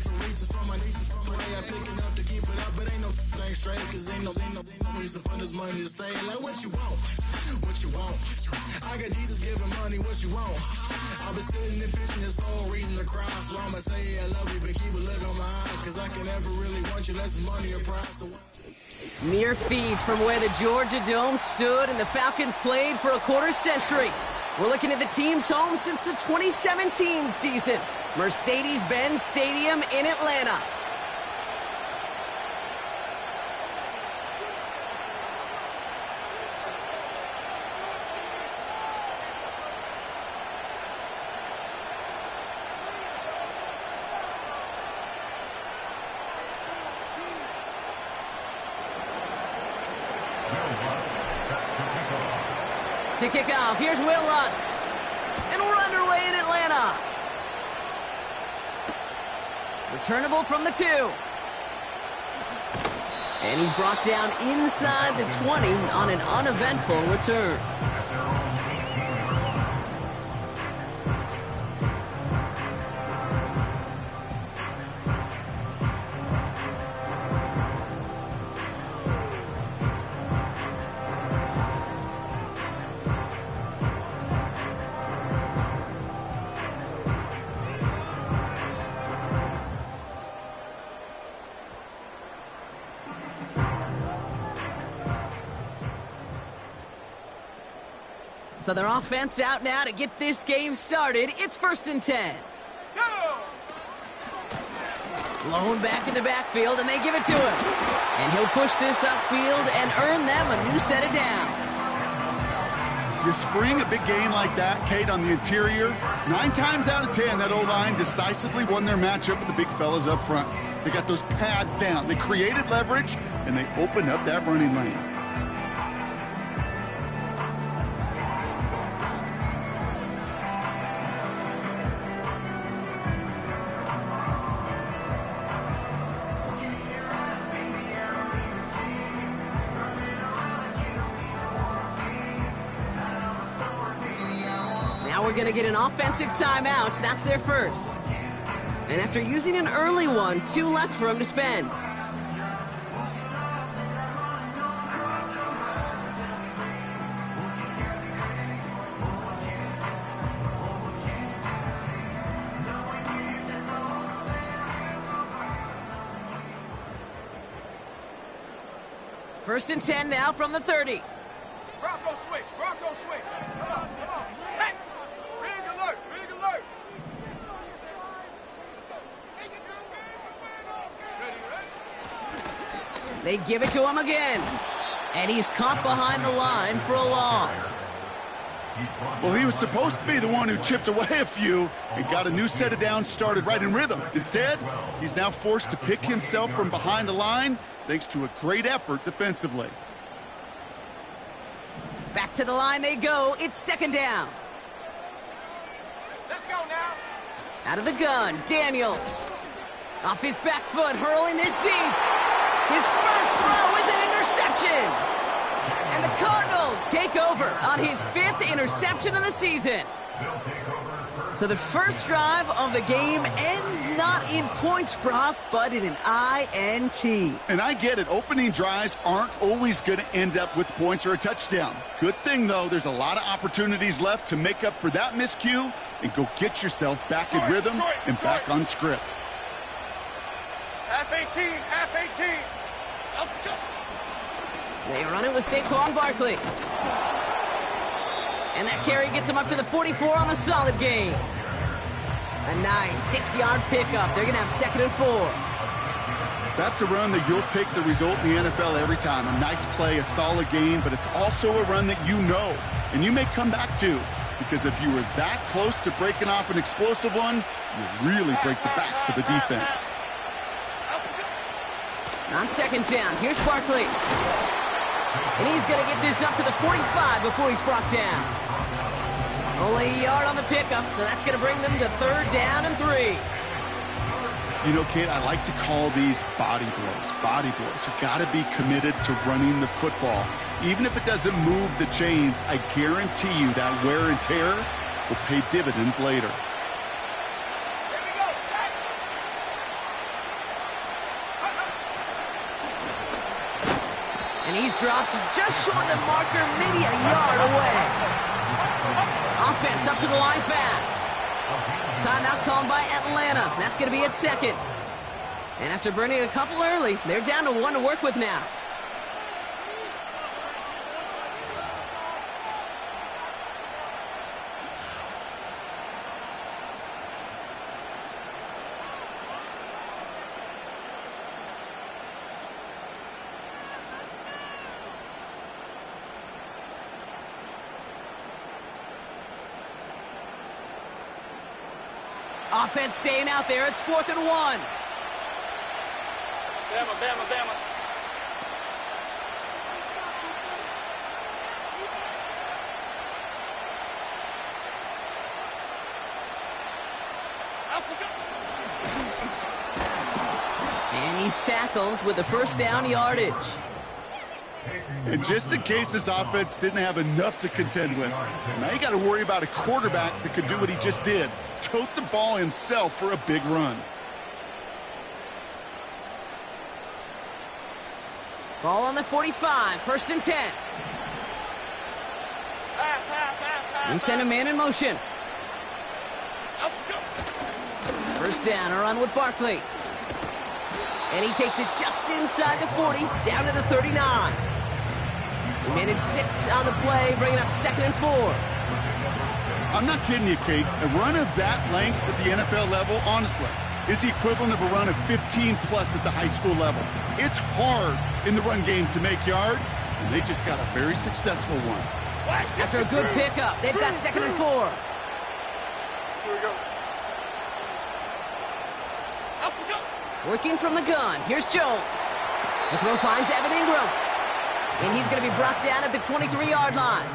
different reasons from my nieces, from my way I pick enough to keep it up, but ain't no thing straight, cause ain't no reason for this money to stay. Like, what you want? What you want? I got Jesus giving money, what you want? I've been sitting and pitching this for a reason to cry, so I'ma say I love you, but keep a look on my eye, cause I can never really want you less than money or pride, so mere feet from where the Georgia Dome stood and the Falcons played for a quarter century. We're looking at the team's home since the 2017 season, Mercedes-Benz Stadium in Atlanta. To kick off, here's Will Lutz. And we're underway in Atlanta. Returnable from the 2. And he's brought down inside the 20 on an uneventful return. So their offense out now to get this game started. It's 1st and 10. Lone back in the backfield, and they give it to him. And he'll push this upfield and earn them a new set of downs. You spring a big game like that, Kate, on the interior, 9 times out of 10, that O-line decisively won their matchup with the big fellas up front. They got those pads down. They created leverage, and they opened up that running lane. We're going to get an offensive timeout. That's their first. And after using an early one, 2 left for him to spend. First and 10 now from the 30. Bronco switch, Bronco switch. Come on, set. Big alert, big alert. They give it to him again. And he's caught behind the line for a loss. Well, he was supposed to be the one who chipped away a few and got a new set of downs started right in rhythm. Instead, he's now forced to pick himself from behind the line thanks to a great effort defensively. Back to the line they go. It's 2nd down. Let's go now. Out of the gun, Daniels. Off his back foot, hurling this deep. His first throw is an interception. And the Cardinals take over on his 5th interception of the season. So the first drive of the game ends not in points, Brock, but in an INT. And I get it. Opening drives aren't always going to end up with points or a touchdown. Good thing, though, there's a lot of opportunities left to make up for that miscue and go get yourself back in rhythm and back on script. Half 18, half 18. They run it with Saquon Barkley. And that carry gets him up to the 44 on a solid gain. A nice 6-yard pickup. They're going to have 2nd and 4. That's a run that you'll take the result in the NFL every time. A nice play, a solid gain, but it's also a run that you know and you may come back to, because if you were that close to breaking off an explosive one, you really break the backs of the defense. On 2nd down, here's Barkley. And he's going to get this up to the 45 before he's brought down. Only a yard on the pickup, so that's going to bring them to 3rd down and 3. You know, Kate, I like to call these body blows. Body blows. You got to be committed to running the football. Even if it doesn't move the chains, I guarantee you that wear and tear will pay dividends later. And he's dropped just short of the marker, maybe a yard away. Offense up to the line fast. Timeout called by Atlanta. That's going to be at second. And after burning a couple early, they're down to 1 to work with now. Offense staying out there. It's 4th and 1. Bama, Bama, Bama. And he's tackled with the first down yardage. And just in case this offense didn't have enough to contend with, now you got to worry about a quarterback that could do what he just did. Tote the ball himself for a big run. Ball on the 45, 1st and 10. We send a man in motion. First down, a run with Barkley. And he takes it just inside the 40, down to the 39. We managed 6 on the play, bringing up 2nd and 4. I'm not kidding you, Kate. A run of that length at the NFL level, honestly, is the equivalent of a run of 15-plus at the high school level. It's hard in the run game to make yards, and they just got a very successful one. After a good pickup, they've got 2nd and 4. Here we go. Up we go. Working from the gun, here's Jones. The throw finds Evan Ingram. And he's going to be brought down at the 23-yard line.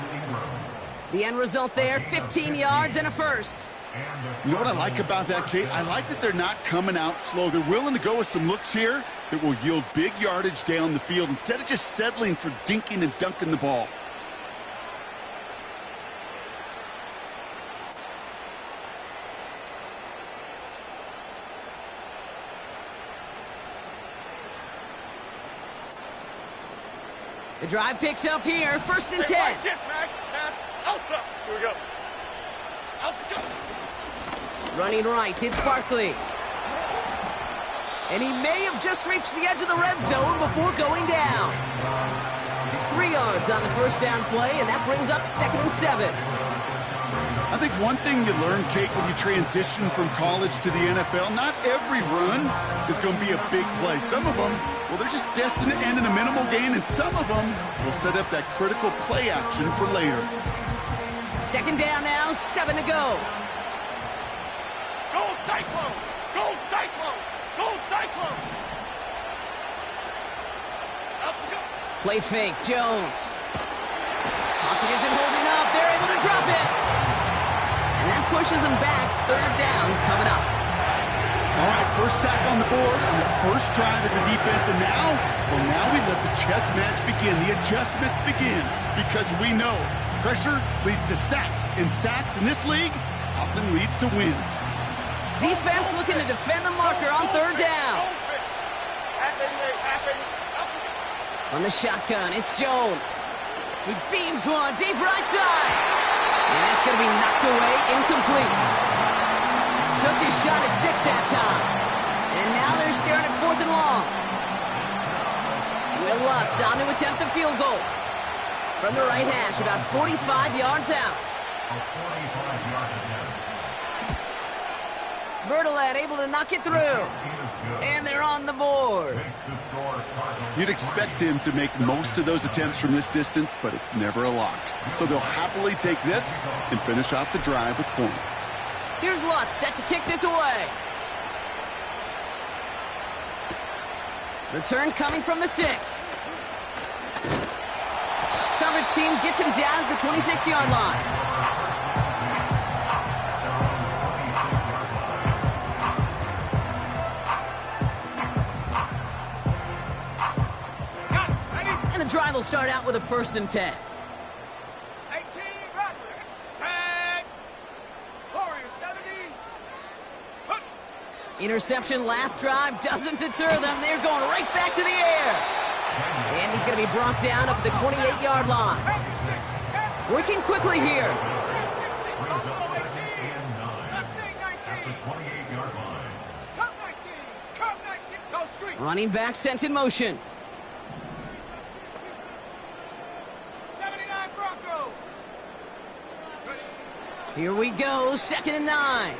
The end result there, 15 yards and a first. You know what I like about that, Kate? I like that they're not coming out slow. They're willing to go with some looks here that will yield big yardage down the field instead of just settling for dinking and dunking the ball. The drive picks up here, 1st and 10. Hey, shift, Mac. Outside. Here we go. Out we go. Running right, it's Barkley. And he may have just reached the edge of the red zone before going down. 3 yards on the first down play, and that brings up 2nd and 7. I think one thing you learn, Kate, when you transition from college to the NFL, not every run is going to be a big play. Some of them, well, they're just destined to end in a minimal gain, and some of them will set up that critical play action for later. 2nd down now, 7 to go. Go Cyclone! Go Cyclone! Go Cyclone! Up we go. Play fake, Jones. Pocket isn't holding up. They're able to drop it. And that pushes them back. 3rd down coming up. All right, first sack on the board on the first drive as a defense, and now we let the chess match begin. The adjustments begin because we know pressure leads to sacks, and sacks in this league often leads to wins. Defense looking to defend the marker on 3rd down. On the shotgun, it's Jones. He beams one deep right side. And that's going to be knocked away, incomplete. Took his shot at 6 that time. And now they're staring at 4th and long. Will Lutz on to attempt the field goal. From the right hash, about 45 yards out. Bertolet able to knock it through. And they're on the board. You'd expect him to make most of those attempts from this distance, but it's never a lock. So they'll happily take this and finish off the drive with points. Here's Lutz set to kick this away. Return coming from the 6. Coverage team gets him down at the 26-yard line. And the drive will start out with a 1st and 10. 18, right. Set. Warrior 70. Hook. Interception last drive doesn't deter them. They're going right back to the air. And he's going to be brought down up at the 28-yard line. Working quickly here. Running back sent in motion. 79 Bronco. Here we go, 2nd and 9.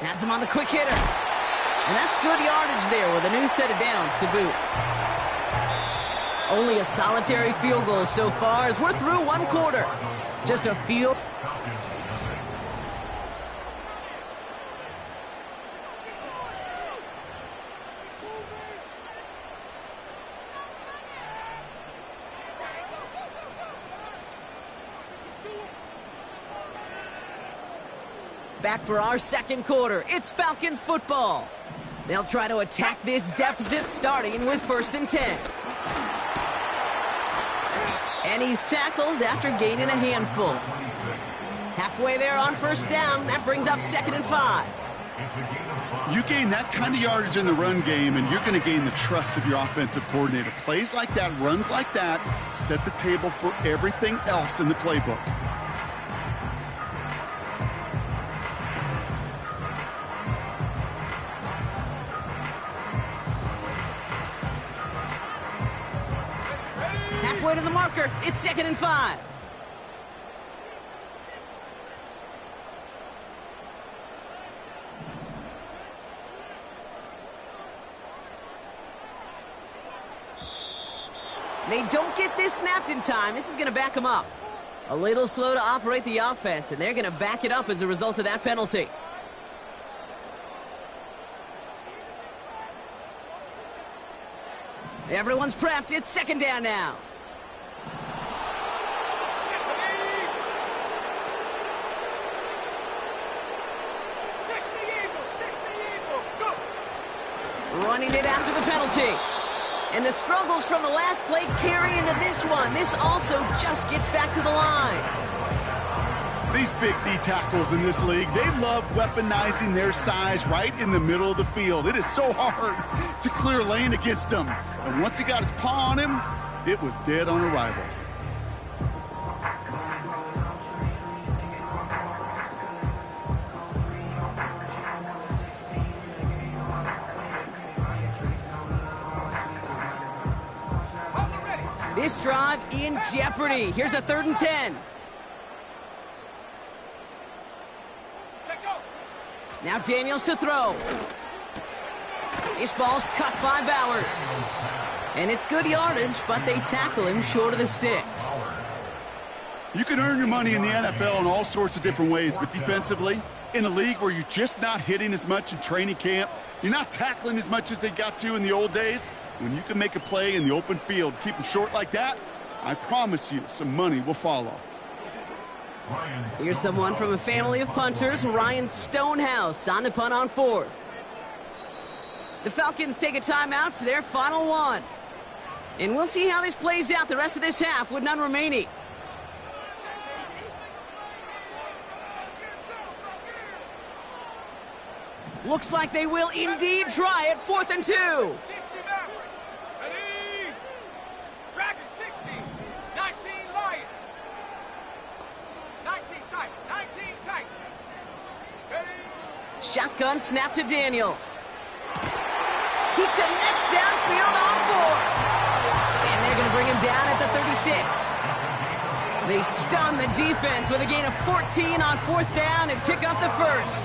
Has him on the quick hitter. And that's good yardage there with a new set of downs to boot. Only a solitary field goal so far as we're through one quarter. Just a field. Back for our second quarter. It's Falcons football. They'll try to attack this deficit starting with 1st and 10. And he's tackled after gaining a handful. Halfway there on 1st down. That brings up 2nd and 5. You gain that kind of yardage in the run game, and you're going to gain the trust of your offensive coordinator. Plays like that, runs like that, set the table for everything else in the playbook. Halfway to the marker. It's 2nd and 5. They don't get this snapped in time. This is going to back them up. A little slow to operate the offense, and they're going to back it up as a result of that penalty. Everyone's prepped. It's 2nd down now. Running it after the penalty. And the struggles from the last play carry into this one. This also just gets back to the line. These big D tackles in this league, they love weaponizing their size right in the middle of the field. It is so hard to clear lane against them. And once he got his paw on him, it was dead on arrival. This drive in jeopardy. Here's a 3rd and 10. Now Daniels to throw. This ball's cut by Bowers. And it's good yardage, but they tackle him short of the sticks. You can earn your money in the NFL in all sorts of different ways, but defensively, in a league where you're just not hitting as much in training camp, you're not tackling as much as they got to in the old days, when you can make a play in the open field, keep them short like that, I promise you some money will follow. Here's someone from a family of punters, Ryan Stonehouse, on to punt on 4th. The Falcons take a timeout to their final one. And we'll see how this plays out the rest of this half with none remaining. Looks like they will indeed try it. 4th and 2. 60 back. Ready. Dragon 60. 19 Lion. 19 tight. 19 tight. Ready. Shotgun snap to Daniels. He connects downfield on 4. And they're going to bring him down at the 36. They stun the defense with a gain of 14 on 4th down and pick up the first.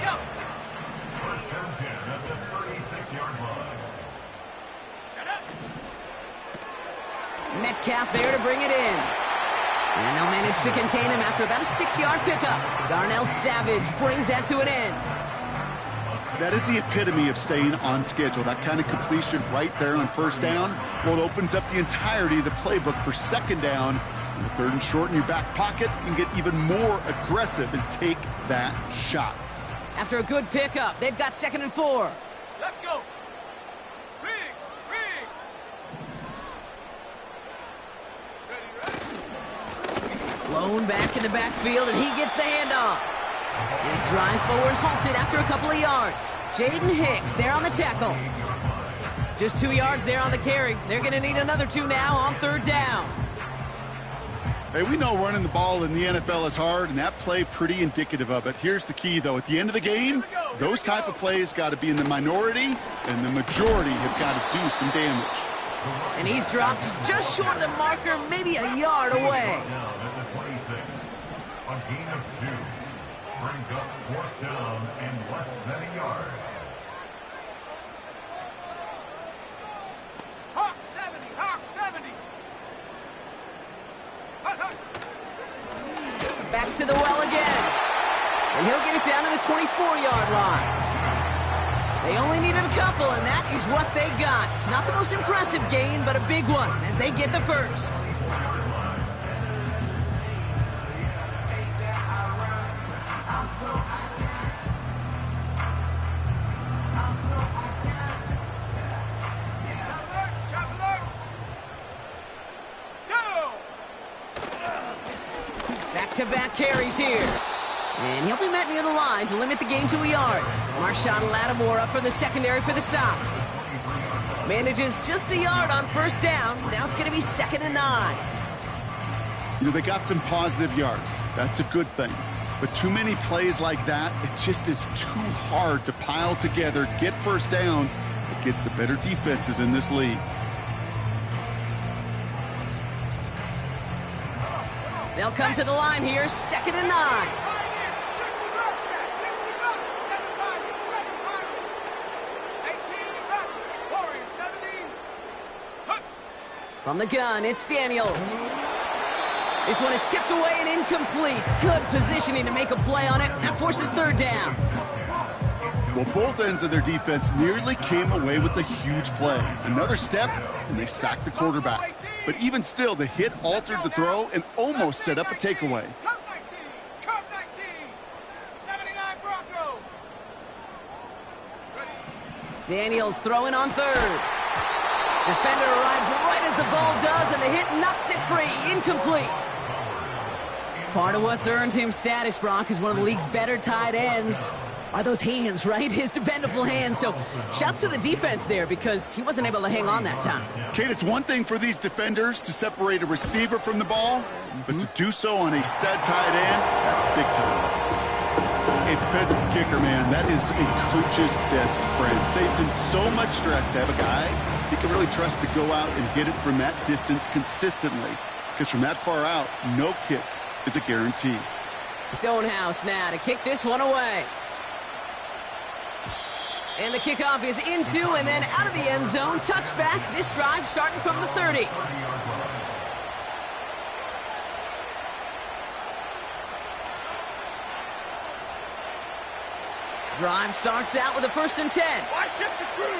Metcalf there to bring it in. And they'll manage to contain him after about a 6-yard pickup. Darnell Savage brings that to an end. That is the epitome of staying on schedule. That kind of completion right there on 1st down. Well, it opens up the entirety of the playbook for 2nd down. And the 3rd and short in your back pocket, you can get even more aggressive and take that shot. After a good pickup, they've got 2nd and 4. Let's go. Riggs. Ready. Blown back in the backfield, and he gets the handoff. His drive forward halted after a couple of yards. Jaden Hicks there on the tackle. Just 2 yards there on the carry. They're going to need another 2 now on 3rd down. Hey, we know running the ball in the NFL is hard, and that play pretty indicative of it. Here's the key, though. At the end of the game, those type of plays got to be in the minority, and the majority have got to do some damage. And he's dropped just short of the marker, maybe a yard away. Down at the 26. A gain of 2. Brings up 4th down and less than a yard. Hawk 70, Hawk 70. Hut, hut. Back to the well again. And he'll get it down to the 24-yard line. They only needed a couple, and that is what they got. Not the most impressive gain, but a big one as they get the first. Back-to-back carries here. And he'll be met near the line to limit the gain to a yard. Marshawn Lattimore up for the secondary for the stop. Manages just a yard on 1st down. Now it's going to be 2nd and 9. You know, they got some positive yards. That's a good thing. But too many plays like that, it just is too hard to pile together, get 1st downs against the better defenses in this league. They'll come to the line here, 2nd and 9. From the gun, it's Daniels. This one is tipped away and incomplete. Good positioning to make a play on it. That forces 3rd down. Well, both ends of their defense nearly came away with a huge play. Another step, and they sacked the quarterback. But even still, the hit altered the throw and almost set up a takeaway. Curve 19, curve 19, 79 Bronco. Daniels throwing on 3rd. Defender arrives right as the ball does, and the hit knocks it free. Incomplete. Part of what's earned him status, Brock, is one of the league's better tight ends. Are those hands, right? His dependable hands. So shouts to the defense there because he wasn't able to hang on that time. Kate, it's one thing for these defenders to separate a receiver from the ball, but to do so on a stud tight end, that's big time. A dependable kicker, man, that is a coach's best friend. Saves him so much stress to have a guy he can really trust to go out and hit it from that distance consistently. Because from that far out, no kick is a guarantee. Stonehouse now to kick this one away. And the kickoff is into and then out of the end zone. Touchback. This drive starting from the 30. Drive starts out with a 1st and 10. Why shift the crew?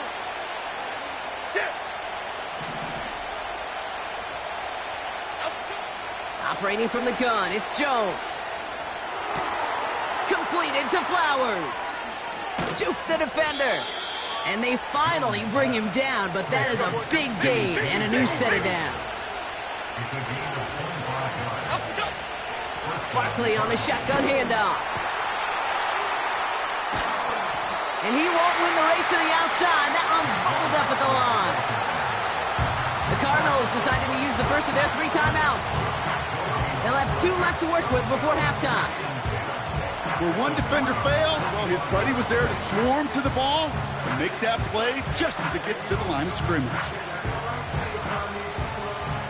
Shift. Operating from the gun, it's Jones. Completed to Flowers. Juke the defender. And they finally bring him down, but that is a big gain and a new set of downs. Barkley on the shotgun handoff. And he won't win the race to the outside. That one's bubbled up at the line. The Cardinals decided to use the first of their 3 timeouts. They'll have 2 left to work with before halftime. Where one defender failed, well, his buddy was there to swarm to the ball and make that play just as it gets to the line of scrimmage.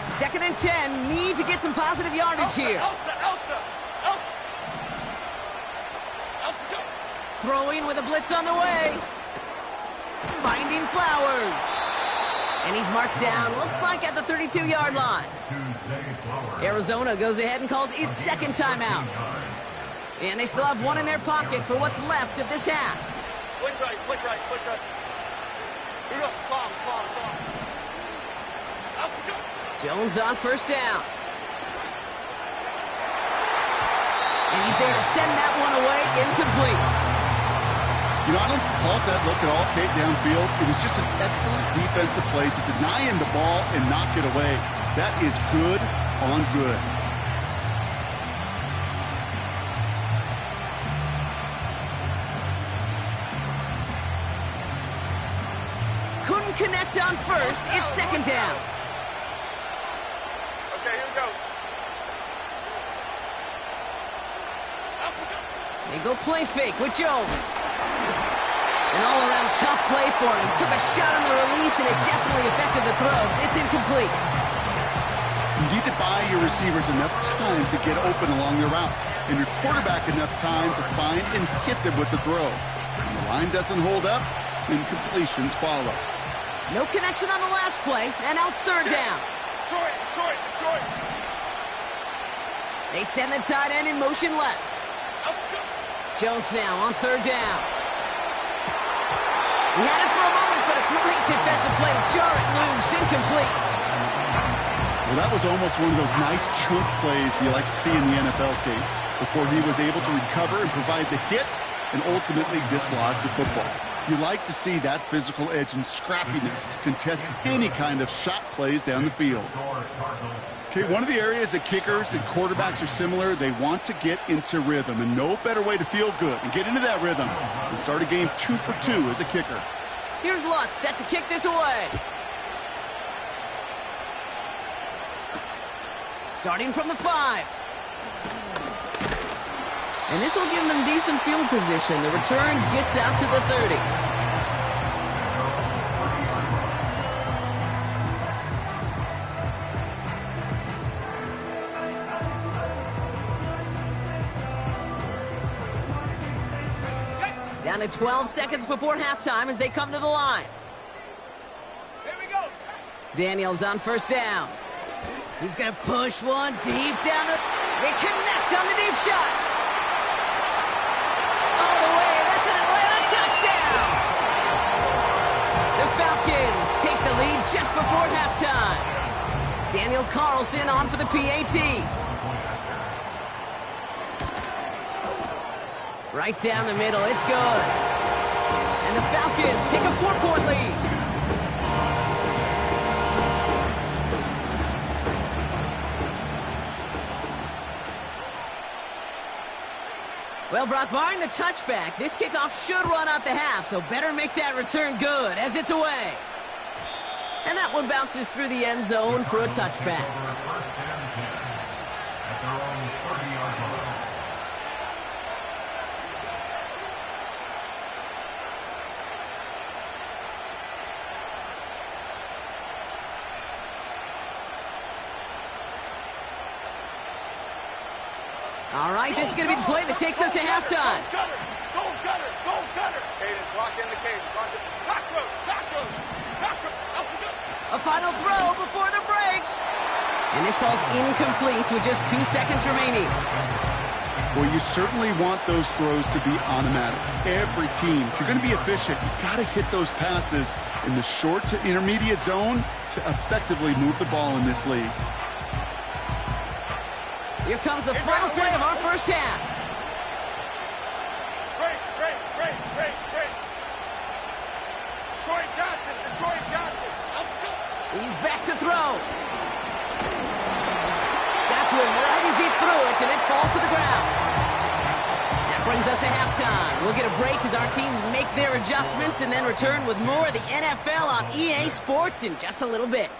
2nd and 10. Need to get some positive yardage here. Throwing with a blitz on the way. Finding Flowers. And he's marked down, looks like at the 32-yard line. Arizona goes ahead and calls its 2nd timeout. And they still have 1 in their pocket for what's left of this half. Flick right, flick right, flick right. Here we go. Long. Jones on 1st down. And he's there to send that one away, incomplete. You know, I don't fault that look at all, Kate, downfield. It was just an excellent defensive play to deny him the ball and knock it away. That is good on good. couldn't connect on first. It's second down. Okay, here we go. They go play fake with Jones. An all-around tough play for him. He took a shot on the release, and it definitely affected the throw. It's incomplete. You need to buy your receivers enough time to get open along their route, and your quarterback enough time to find and hit them with the throw. When the line doesn't hold up, incompletions follow. No connection on the last play, and now it's third down. Detroit. They send the tight end in motion left. Jones now on third down. He had it for a moment, but a great defensive play to jar it loose. Incomplete. Well, that was almost one of those nice chunk plays you like to see in the NFL, Kate, before he was able to recover and provide the hit and ultimately dislodge the football. You like to see that physical edge and scrappiness to contest any kind of shot plays down the field. Okay, one of the areas that kickers and quarterbacks are similar, they want to get into rhythm, and no better way to feel good and get into that rhythm than start a game 2 for 2 as a kicker. Here's Lutz set to kick this away. Starting from the 5. And this will give them decent field position. The return gets out to the 30. Down to 12 seconds before halftime as they come to the line. Here we go. Daniels on first down. He's going to push one deep down the... They connect on the deep shot. All the way. That's an Atlanta touchdown. The Falcons take the lead just before halftime. Daniel Carlson on for the PAT. Right down the middle, it's good. And the Falcons take a 4-point lead. Well, Brock, barring the touchback, this kickoff should run out the half, so better make that return good as it's away. And that one bounces through the end zone for a touchback. All right, this is going to be the play that takes us to halftime. Go, Gutter! Cadence, lock in the cadence. Back road. A final throw before the break. And this falls incomplete with just 2 seconds remaining. Well, you certainly want those throws to be automatic. Every team, if you're going to be efficient, you've got to hit those passes in the short to intermediate zone to effectively move the ball in this league. Here comes the final play of our first half. Break. Detroit Johnson. He's back to throw. Got to him right as he threw it, and it falls to the ground. That brings us to halftime. We'll get a break as our teams make their adjustments and then return with more of the NFL on EA Sports in just a little bit.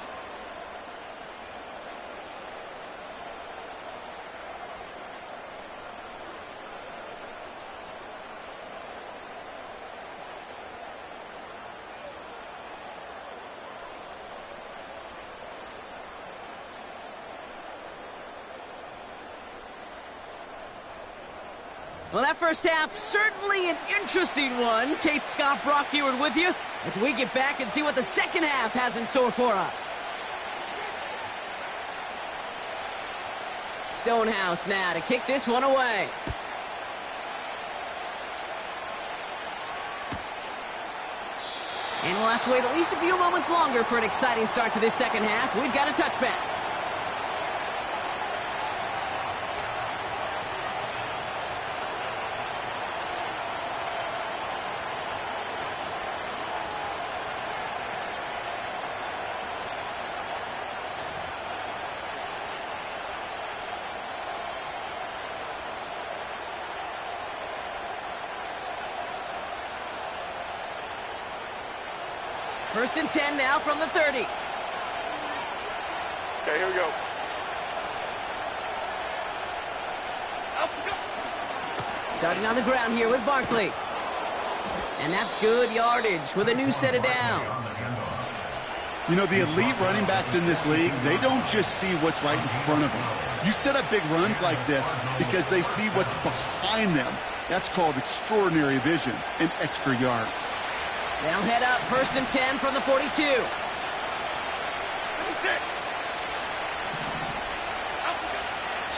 Well, that first half, certainly an interesting one. Kate Scott, Brock Huard with you as we get back and see what the second half has in store for us. Stonehouse now to kick this one away. And we'll have to wait at least a few moments longer for an exciting start to this second half. We've got a touchback. First and 10 now from the 30. Okay, here we go. Starting on the ground here with Barkley. And that's good yardage with a new set of downs. You know, the elite running backs in this league, they don't just see what's right in front of them. You set up big runs like this because they see what's behind them. That's called extraordinary vision and extra yards. They'll head up first and 10 from the 42.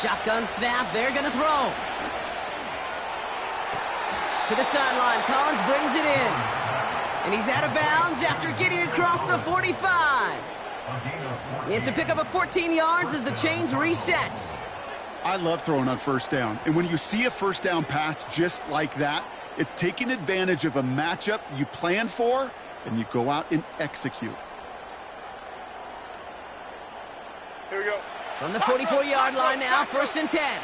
Shotgun snap, they're going to throw. To the sideline, Collins brings it in. And he's out of bounds after getting across the 45. It's a pickup of 14 yards as the chains reset. I love throwing on first down. And when you see a first down pass just like that, it's taking advantage of a matchup you plan for, and you go out and execute. Here we go. From the 44-yard line now, first and 10.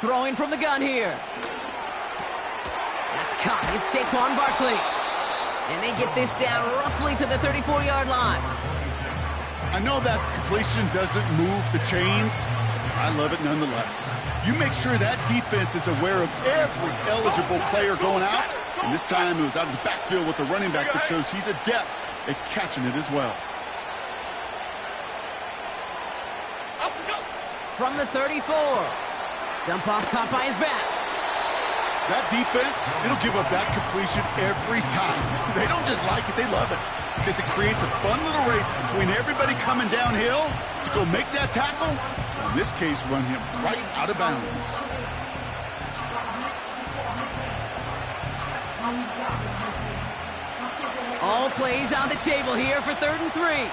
Throwing from the gun here. That's caught. It's Saquon Barkley. And they get this down roughly to the 34-yard line. I know that completion doesn't move the chains. I love it nonetheless. You make sure that defense is aware of every eligible player going out. And this time it was out of the backfield with the running back that shows he's adept at catching it as well. From the 34. Dump off caught by his back. That defense, it'll give up that completion every time. They don't just like it, they love it. Because it creates a fun little race between everybody coming downhill to go make that tackle. In this case, run him right out of bounds. All plays on the table here for 3rd and 3.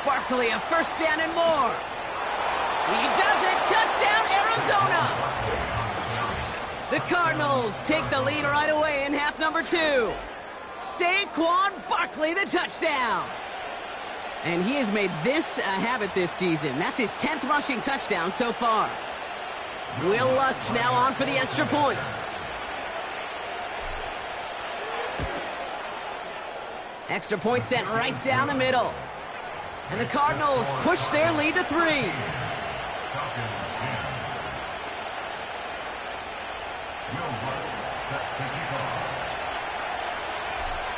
Barkley, a first down and more. He does it. Touchdown, Arizona. The Cardinals take the lead right away in half number 2. Saquon Barkley, the touchdown. And he has made this a habit this season. That's his 10th rushing touchdown so far. Will Lutz now on for the extra point. Extra point sent right down the middle. And the Cardinals push their lead to 3.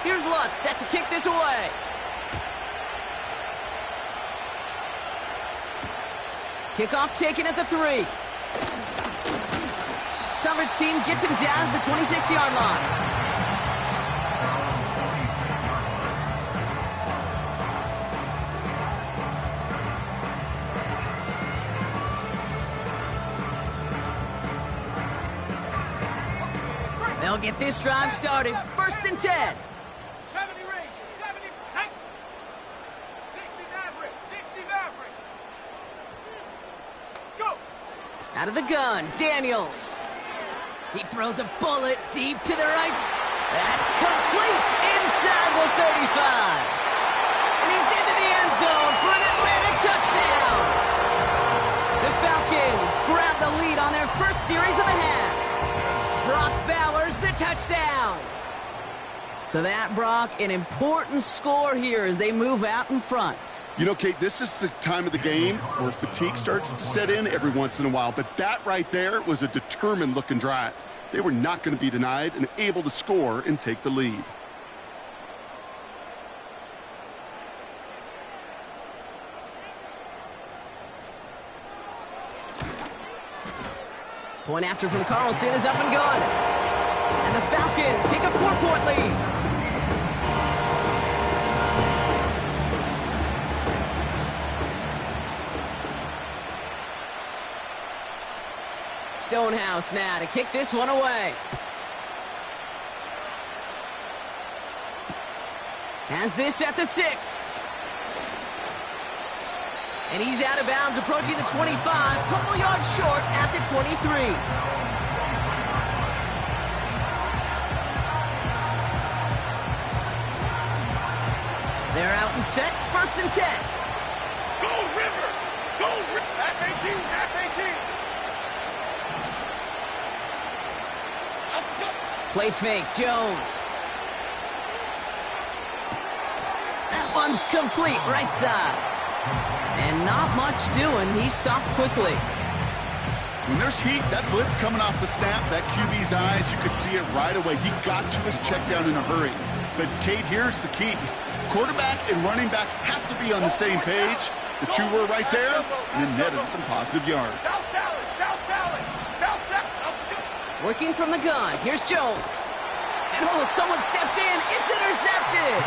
Here's Lutz set to kick this away. Kickoff taken at the 3. Coverage team gets him down at the 26-yard line. They'll get this drive started. First and 10. 70 range, 70, take. 60 Maverick, 60 Maverick. Go. Out of the gun, Daniels. He throws a bullet deep to the right. That's complete inside the 35. And he's into the end zone for an Atlanta touchdown. The Falcons grab the lead on their first series of the half. Brock Bowers, the touchdown. So that, Brock, an important score here as they move out in front. You know, Kate, this is the time of the game where fatigue starts to set in every once in a while. But that right there was a determined-looking drive. They were not going to be denied and able to score and take the lead. Point after from Carlson is up and good. And the Falcons take a 4-point lead. Stonehouse now to kick this one away. Has this at the 6. And he's out of bounds, approaching the 25, couple yards short at the 23. They're out and set, 1st and 10. Go, River! Go, River! Half 18, half 18. Play fake, Jones. That one's complete, right side. And not much doing. He stopped quickly. When there's heat, that blitz coming off the snap, that QB's eyes, you could see it right away. He got to his check down in a hurry. But, Kate, here's the key. Quarterback and running back have to be on the same page. The two were right there, and it netted some positive yards. South Salad! South Salad! South Salad! Working from the gun. Here's Jones. And someone stepped in. It's intercepted.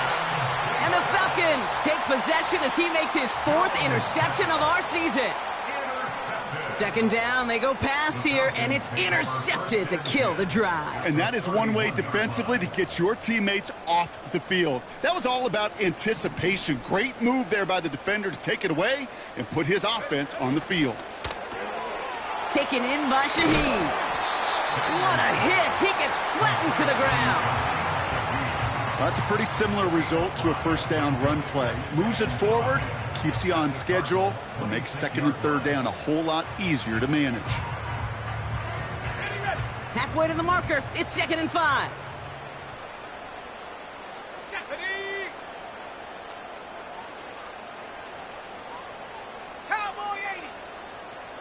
And the Falcons take possession as he makes his 4th interception of our season. 2nd down, they go pass here, and it's intercepted to kill the drive. And that is one way defensively to get your teammates off the field. That was all about anticipation. Great move there by the defender to take it away and put his offense on the field. Taken in by Shaheed. What a hit. He gets flattened to the ground. Well, that's a pretty similar result to a 1st down run play. Moves it forward, keeps you on schedule, but makes 2nd and 3rd down a whole lot easier to manage. Halfway to the marker, it's 2nd and 5. Cowboy 80.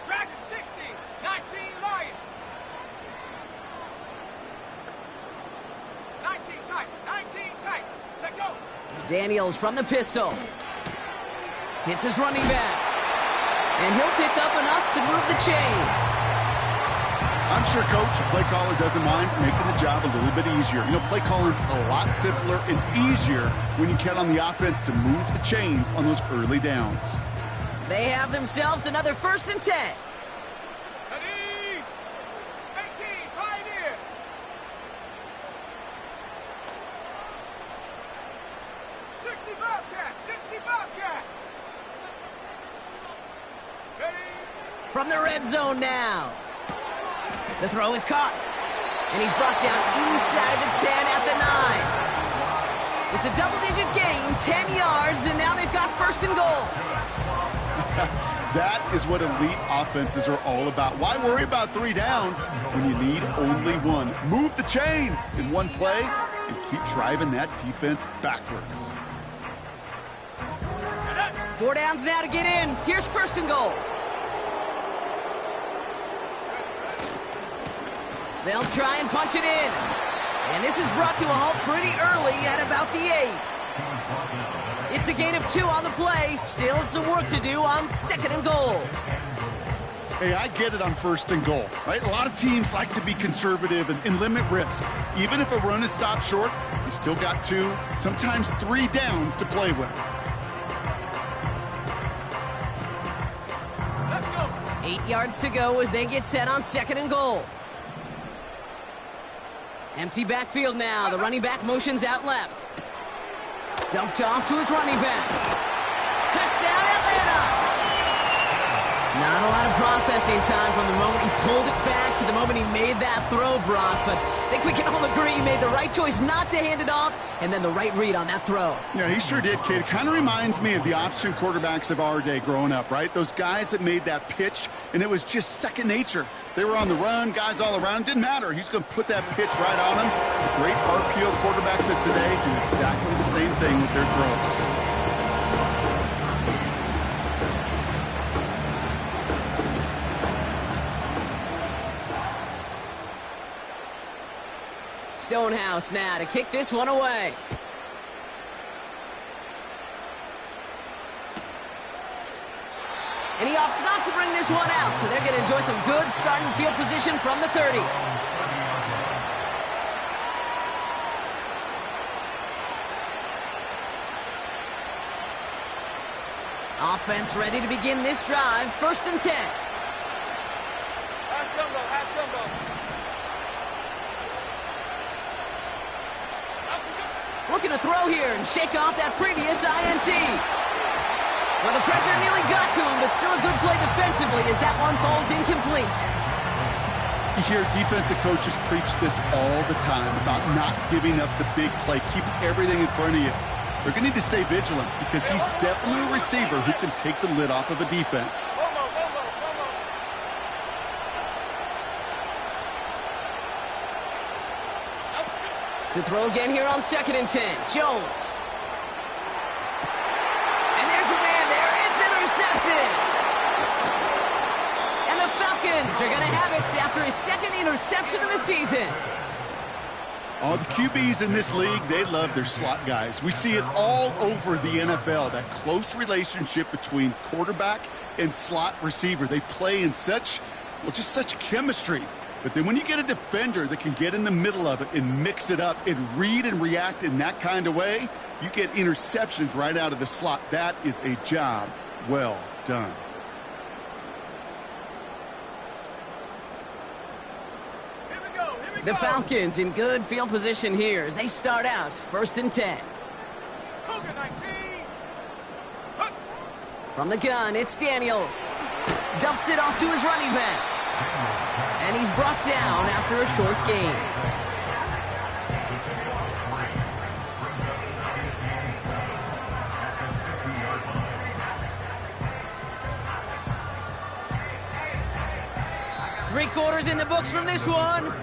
Dragon 60. 19 Lion. 19 tight. 19 tight. Set go. Daniels from the pistol. Hits his running back. And he'll pick up enough to move the chains. I'm sure, Coach, a play caller doesn't mind making the job a little bit easier. You know, play calling's a lot simpler and easier when you count on the offense to move the chains on those early downs. They have themselves another 1st and 10. 18 Pioneer. 60 Bobcat. 60 Bobcat. From the red zone now. The throw is caught. And he's brought down inside the 10 at the 9. It's a double-digit gain, 10 yards, and now they've got 1st and goal. That is what elite offenses are all about. Why worry about 3 downs when you need only 1? Move the chains in one play and keep driving that defense backwards. 4 downs now to get in. Here's 1st and goal. They'll try and punch it in. And this is brought to a halt pretty early at about the 8. It's a gain of 2 on the play. Still some work to do on 2nd and goal. Hey, I get it on 1st and goal, right? A lot of teams like to be conservative and limit risk. Even if a run is stopped short, you still got 2, sometimes 3 downs to play with. Let's go. 8 yards to go as they get set on 2nd and goal. Empty backfield now. The running back motions out left. Dumped off to his running back. Touchdown, Atlanta! Not a lot of processing time from the moment he pulled it back to the moment he made that throw, Brock. But I think we can all agree he made the right choice not to hand it off, and then the right read on that throw. Yeah, he sure did, kid. It kind of reminds me of the option quarterbacks of our day growing up, right? Those guys that made that pitch, and it was just second nature. They were on the run, guys all around. Didn't matter. He's going to put that pitch right on him. The great RPO quarterbacks of today do exactly the same thing with their throws. Stonehouse now to kick this one away. And he opts not to bring this one out, so they're going to enjoy some good starting field position from the 30. Offense ready to begin this drive, 1st and 10. Half jumbo, half jumbo. Looking to throw here and shake off that previous INT. Well, the pressure nearly got to him, but still a good play defensively as that one falls incomplete. You hear defensive coaches preach this all the time about not giving up the big play. Keep everything in front of you. They're going to need to stay vigilant because he's definitely a receiver who can take the lid off of a defense. To throw again here on 2nd and 10. Jones. And there's a man there. It's intercepted. And the Falcons are going to have it after his 2nd interception of the season. Oh, the QBs in this league, they love their slot guys. We see it all over the NFL, that close relationship between quarterback and slot receiver. They play in such chemistry. But then when you get a defender that can get in the middle of it and mix it up and read and react in that kind of way, you get interceptions right out of the slot. That is a job well done. The Falcons in good field position here as they start out 1st and 10. From the gun, it's Daniels. Dumps it off to his running back. And he's brought down after a short gain. Three-quarters in the books from this one.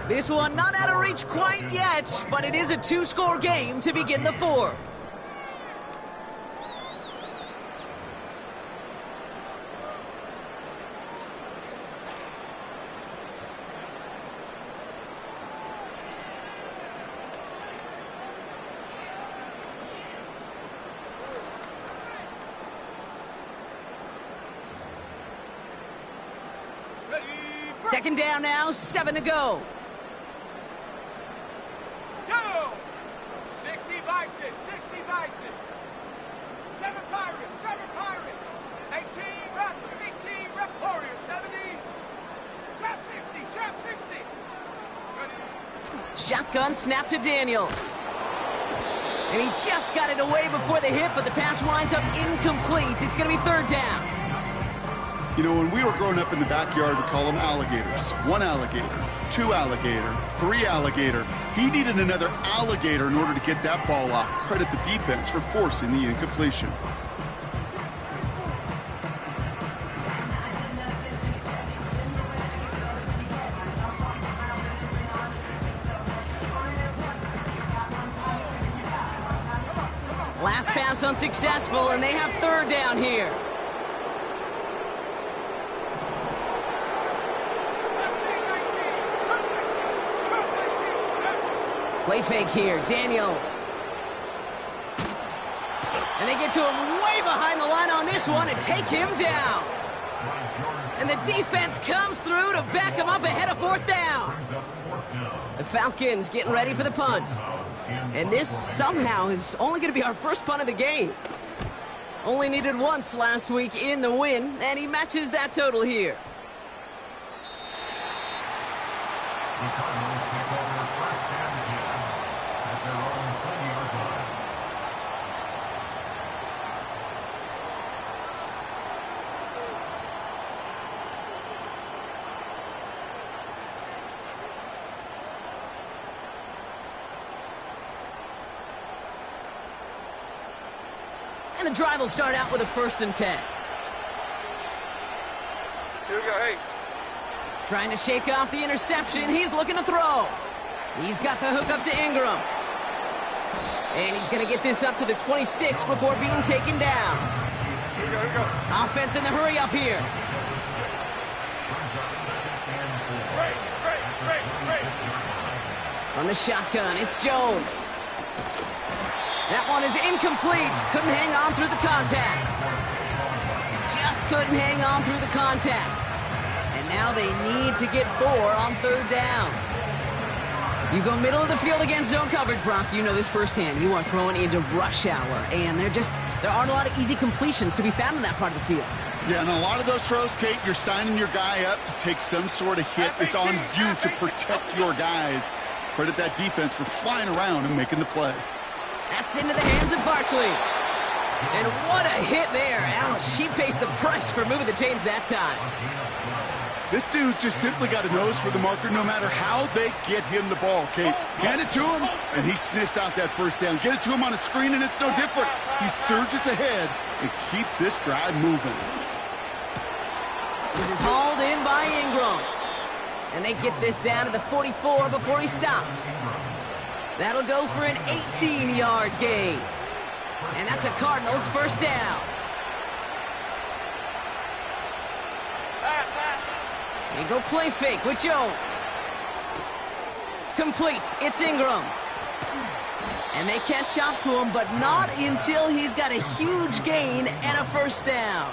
This one not out of reach quite yet, but it is a 2-score game to begin the 4th. Second down now, 7 to go. Go! 60 Bison, 60 Bison. 7 Pirates, 7 Pirates. 18 Rep Warriors, 70. Trap 60, trap 60. Ready? Shotgun snap to Daniels. And he just got it away before the hit, but the pass winds up incomplete. It's going to be 3rd down. You know, when we were growing up in the backyard, we call them alligators. 1 alligator, 2 alligator, 3 alligator. He needed another alligator in order to get that ball off. Credit the defense for forcing the incompletion. Last pass unsuccessful, and they have 3rd down here. Play fake here, Daniels. And they get to him way behind the line on this one and take him down. And the defense comes through to back him up ahead of 4th down. The Falcons getting ready for the punt. And this somehow is only going to be our first punt of the game. Only needed once last week in the win, and he matches that total here. And the drive will start out with a 1st and 10. Here we go, hey. Trying to shake off the interception. He's looking to throw. He's got the hook up to Ingram. And he's going to get this up to the 26 before being taken down. Here we go, here we go. Offense in the hurry up here. Great. On the shotgun, it's Jones. That one is incomplete. Couldn't hang on through the contact. Just couldn't hang on through the contact. And now they need to get 4 on 3rd down. You go middle of the field against zone coverage, Brock. You know this firsthand. You are throwing into rush hour. And there aren't a lot of easy completions to be found in that part of the field. Yeah, and a lot of those throws, Kate, you're signing your guy up to take some sort of hit. It's on you to protect your guys. Credit that defense for flying around and making the play. That's into the hands of Barkley. And what a hit there. Ouch, she pays the price for moving the chains that time. This dude's just simply got a nose for the marker no matter how they get him the ball, Kate. Hand it to him, and he sniffs out that first down. Get it to him on a screen, and it's no different. He surges ahead and keeps this drive moving. This is hauled in by Ingram. And they get this down to the 44 before he stopped. That'll go for an 18-yard gain. And that's a Cardinals first down. They go play fake with Jones. Complete. It's Ingram. And they catch up to him, but not until he's got a huge gain and a first down.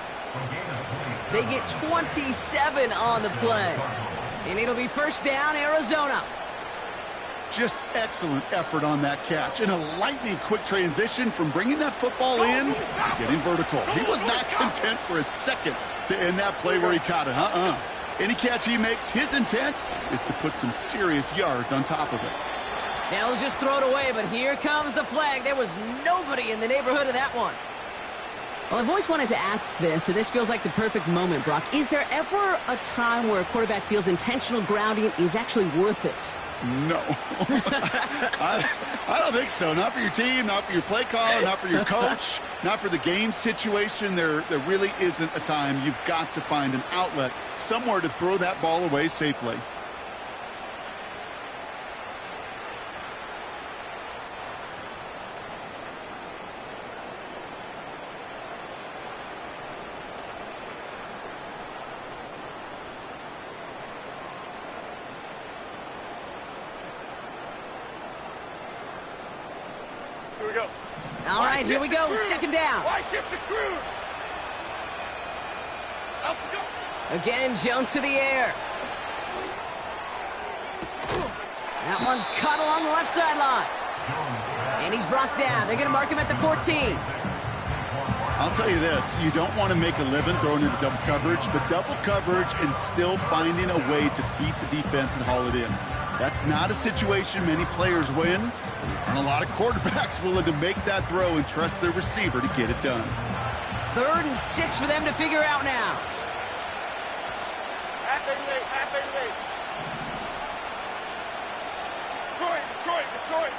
They get 27 on the play. And it'll be first down, Arizona. Just excellent effort on that catch. And a lightning-quick transition from bringing that football in to getting vertical. He was not content for a second to end that play where he caught it. Any catch he makes, his intent is to put some serious yards on top of it. Now he'll just throw it away, but here comes the flag. There was nobody in the neighborhood of that one. Well, I've always wanted to ask this, and this feels like the perfect moment, Brock. Is there ever a time where a quarterback feels intentional grounding is actually worth it? No. I don't think so. Not for your team, not for your play caller, not for your coach, not for the game situation. There really isn't a time. You've got to find an outlet, somewhere to throw that ball away safely. All right, here we go. Second down. Why shift the crew? Again, Jones to the air. That one's caught along the left sideline. And he's brought down. They're going to mark him at the 14. I'll tell you this, you don't want to make a living throwing into double coverage, but double coverage and still finding a way to beat the defense and haul it in. That's not a situation many players win. And a lot of quarterbacks willing to make that throw and trust their receiver to get it done. 3rd and 6 for them to figure out now. Detroit.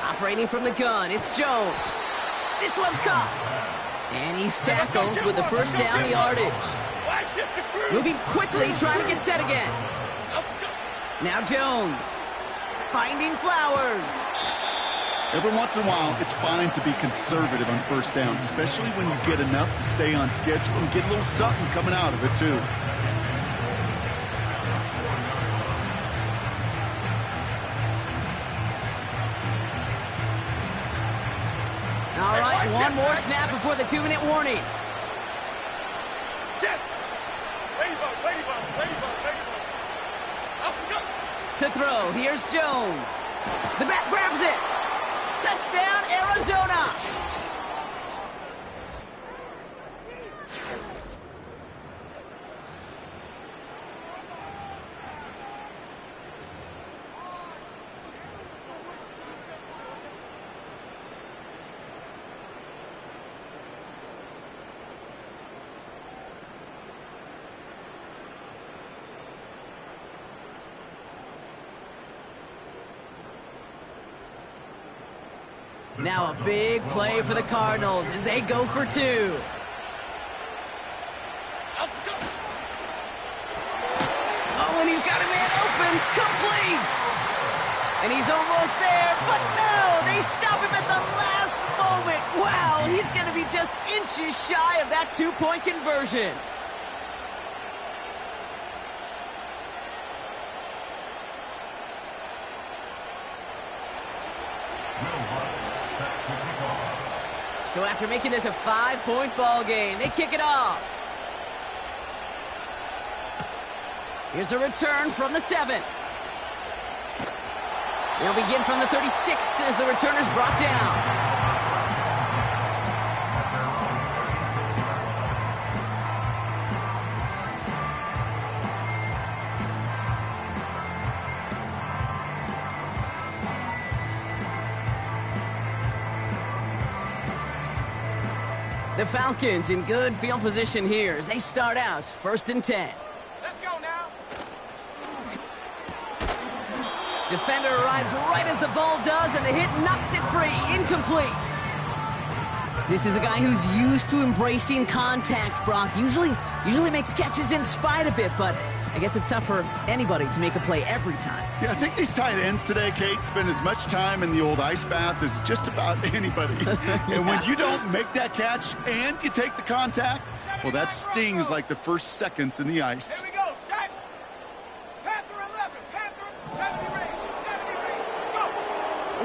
Operating from the gun, it's Jones. This one's caught. And he's tackled with the first down yardage. Moving quickly, trying to get set again. Now Jones. Finding Flowers. Every once in a while, it's fine to be conservative on first down, especially when you get enough to stay on schedule and get a little something coming out of it, too. All right, one more snap before the 2-minute warning. To throw, here's Jones. The back grabs it. Touchdown, Arizona. Now a big play for the Cardinals as they go for 2. Oh, and he's got a man open. Complete. And he's almost there, but no, they stop him at the last moment. Wow, he's going to be just inches shy of that 2-point conversion. So after making this a 5-point ball game, they kick it off. Here's a return from the 7. They'll begin from the 36 as the returner's brought down. The Falcons in good field position here as they start out 1st and 10. Let's go now. Defender arrives right as the ball does, and the hit knocks it free. Incomplete. This is a guy who's used to embracing contact, Brock. Usually makes catches in spite of it, but I guess it's tough for anybody to make a play every time. Yeah, I think these tight ends today, Kate, spend as much time in the old ice bath as just about anybody. And when you don't make that catch and you take the contact, well, that stings like the first seconds in the ice. Here we go, set. Panther 11, Panther 70 range, go.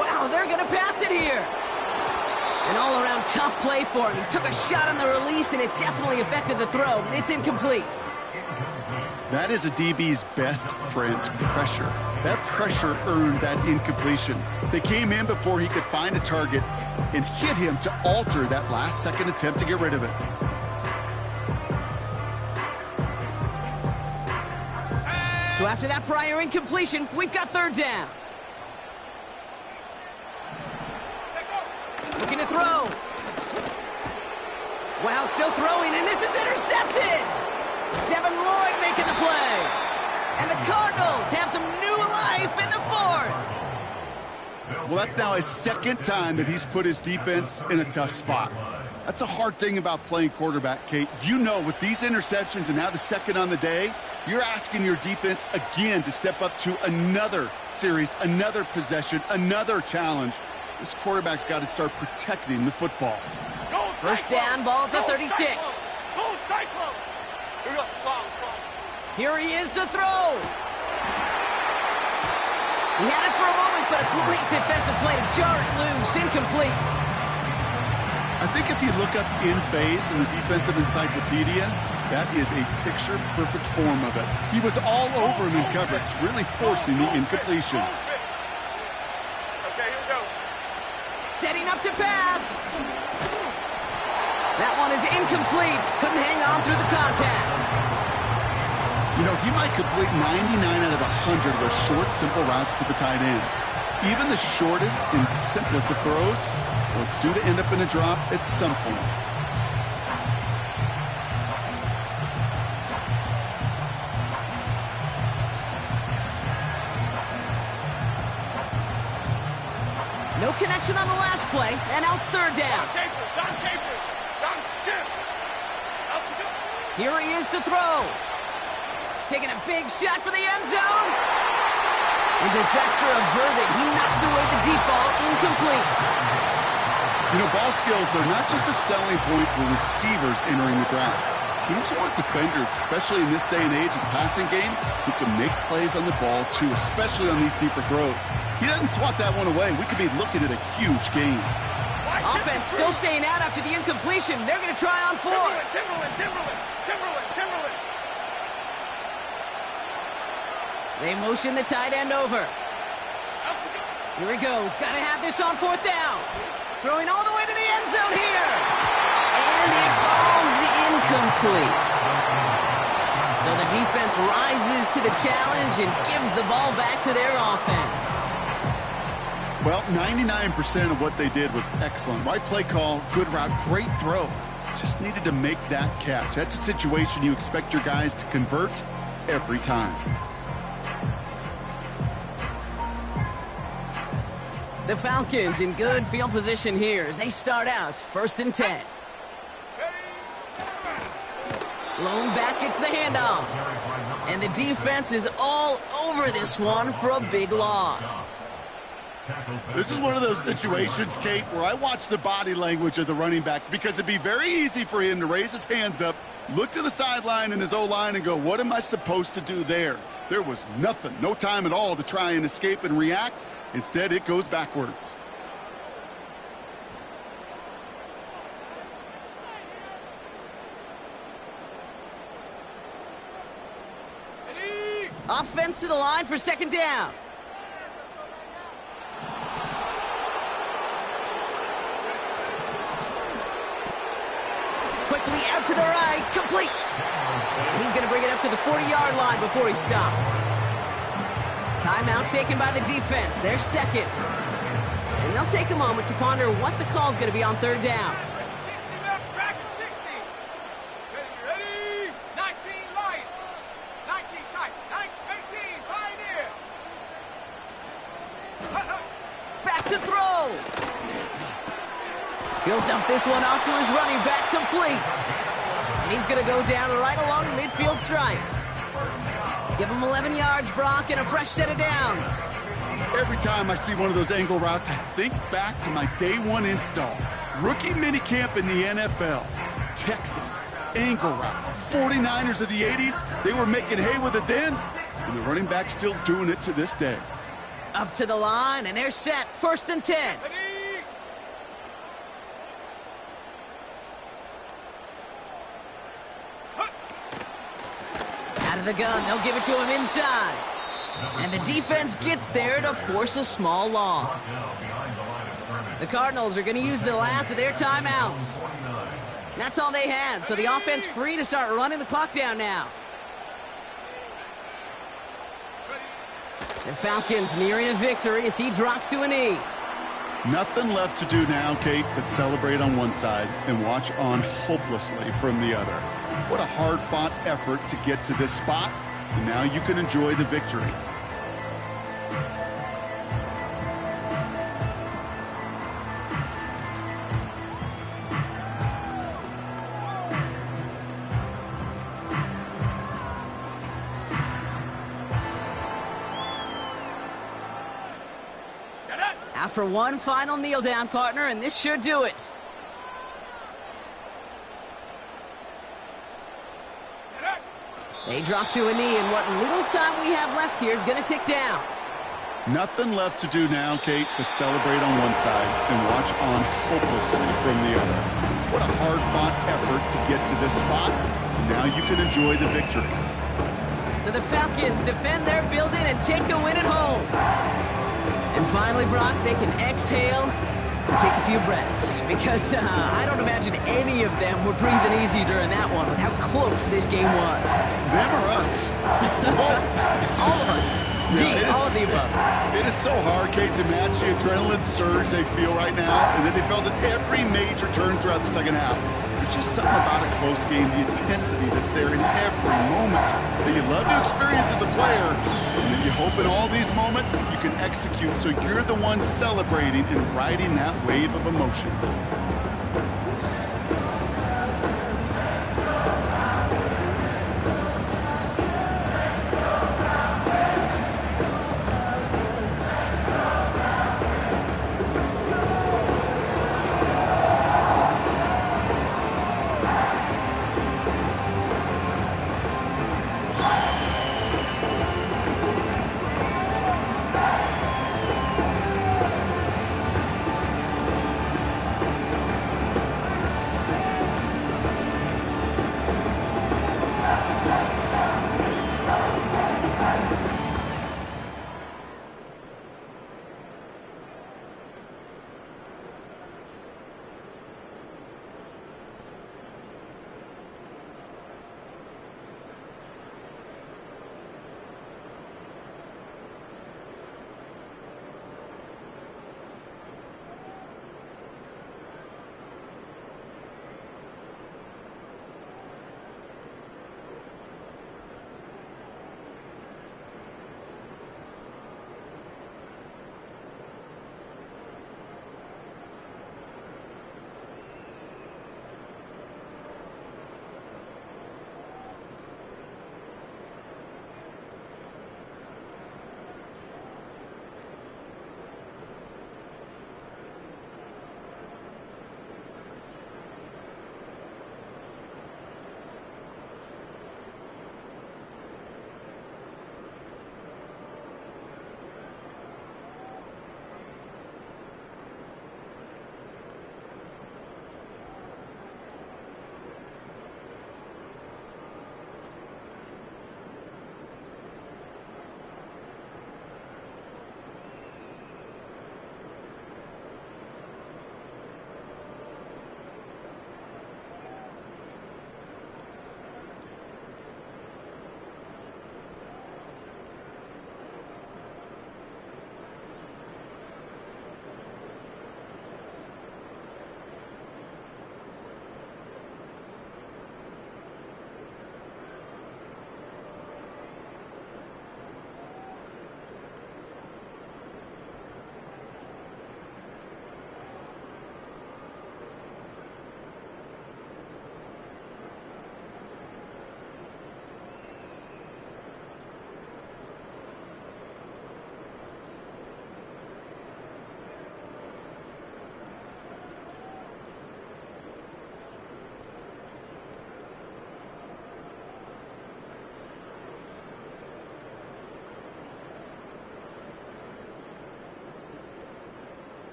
Wow, they're going to pass it here. An all-around tough play for him. He took a shot on the release, and it definitely affected the throw. It's incomplete. That is a DB's best friend, pressure. That pressure earned that incompletion. They came in before he could find a target and hit him to alter that last-second attempt to get rid of it. So after that prior incompletion, we've got 3rd down. Looking to throw. Wow, still throwing, and this is intercepted! Devin Lloyd making the play. And the Cardinals have some new life in the 4th. Well, that's now his 2nd time that he's put his defense in a tough spot. That's a hard thing about playing quarterback, Kate. You know, with these interceptions and now the 2nd on the day, you're asking your defense again to step up to another series, another possession, another challenge. This quarterback's got to start protecting the football. First down, ball at the 36. Go Cyclone! Here we go, long. Here he is to throw. He had it for a moment, but a great defensive play to jar it loose. Incomplete. I think if you look up in phase in the defensive encyclopedia, that is a picture-perfect form of it. He was all over him in coverage, really forcing the incompletion. Okay, here we go. Setting up to pass. That one is incomplete. Couldn't hang on through the contact. You know, he might complete 99 out of 100 of those short, simple routes to the tight ends. Even the shortest and simplest of throws, well, it's due to end up in a drop at some point. No connection on the last play, and now it's 3rd down. Don Capers, Don Jim. Up we go. Here he is to throw. Taking a big shot for the end zone. And disaster averted. He knocks away the deep ball. Incomplete. You know, ball skills are not just a selling point for receivers entering the draft. Teams want defenders, especially in this day and age of the passing game, who can make plays on the ball, too, especially on these deeper throws. He doesn't swat that one away. We could be looking at a huge game. Offense still staying out after the incompletion. They're going to try on 4th. Timberland. They motion the tight end over. Here he goes. Got to have this on 4th down. Throwing all the way to the end zone here. And it falls incomplete. So the defense rises to the challenge and gives the ball back to their offense. Well, 99% of what they did was excellent. Right play call, good route, great throw. Just needed to make that catch. That's a situation you expect your guys to convert every time. The Falcons in good field position here as they start out 1st and 10. Lone back gets the handoff. And the defense is all over this one for a big loss. This is one of those situations, Kate, where I watch the body language of the running back because it'd be very easy for him to raise his hands up, look to the sideline and his O-line and go, what am I supposed to do there? There was nothing, no time at all to try and escape and react. Instead, it goes backwards. Offense to the line for 2nd down. Quickly out to the right, complete. And he's going to bring it up to the 40-yard line before he stopped. Timeout taken by the defense, their 2nd. And they'll take a moment to ponder what the call is going to be on 3rd down. 60 left, track it, Back to throw. He'll dump this one off to his running back, complete. And he's going to go down right along the midfield stripe. Give him 11 yards, Brock, and a fresh set of downs. Every time I see one of those angle routes, I think back to my day one install. Rookie minicamp in the NFL. Texas, angle route. 49ers of the 80s, they were making hay with it then, and the running back's still doing it to this day. Up to the line, and they're set. 1st and 10. Out of the gun, they'll give it to him inside. And the defense gets there to force a small loss. The Cardinals are going to use the last of their timeouts. That's all they had, so the offense free to start running the clock down now. The Falcons nearing a victory as he drops to a knee. Nothing left to do now, Kate, but celebrate on one side and watch on hopelessly from the other. What a hard-fought effort to get to this spot, and now you can enjoy the victory. After one final kneel down, partner, and this should do it. They drop to a knee, and what little time we have left here is going to tick down. Nothing left to do now, Kate, but celebrate on one side and watch on hopelessly from the other. What a hard-fought effort to get to this spot, and now you can enjoy the victory. So the Falcons defend their building and take the win at home. And finally, Brock, they can exhale and take a few breaths. Because I don't imagine any of them were breathing easy during that one with how close this game was. Them or us? All of us. Yeah, all of the above. It is so hard, Kate, to match the adrenaline surge they feel right now, and that they felt at every major turn throughout the second half. There's just something about a close game, the intensity that's there in every moment that you love to experience as a player, and that you hope in all these moments you can execute so you're the one celebrating and riding that wave of emotion.